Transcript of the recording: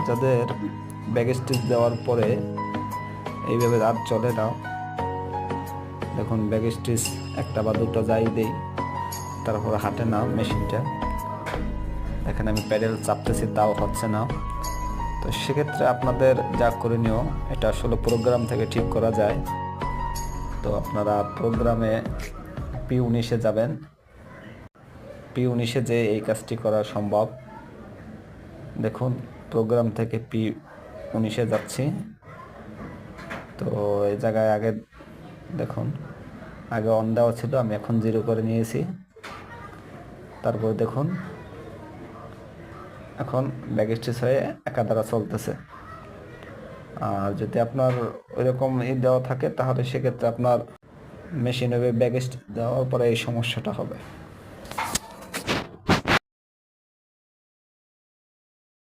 যাদের back stitch দেওয়ার পরে এইভাবে আর চলে না, দেখুন ব্যাক স্টিচ একটা বা দুটো যাই দেই, তারপর হাঁটে না মেশিনটা, দেখেন আমি প্যাডেল চাপতেছি তাও হচ্ছে না। তো সেক্ষেত্রে আপনাদের যা করণীয়, এটা আসলে প্রোগ্রাম থেকে ঠিক করা যায়। তো আপনারা প্রোগ্রামে P19-এ যাবেন। P19-এ যে এই কাজটি করা সম্ভব। দেখুন প্রোগ্রাম থেকে P19-এ যাচ্ছি। তো এই জায়গায় আগে দেখুন, আগে অন দেওয়া ছিল, আমি এখন 0 করে নিয়েছি। তারপর দেখুন এখন ব্যাক স্টিচ হয়ে একা দ্বারা চলতেছে। আর যদি আপনার ওইরকম দেওয়া থাকে, তাহলে সেক্ষেত্রে আপনার মেশিনে ব্যাক স্টিচ দেওয়ার পরে এই সমস্যাটা হবে।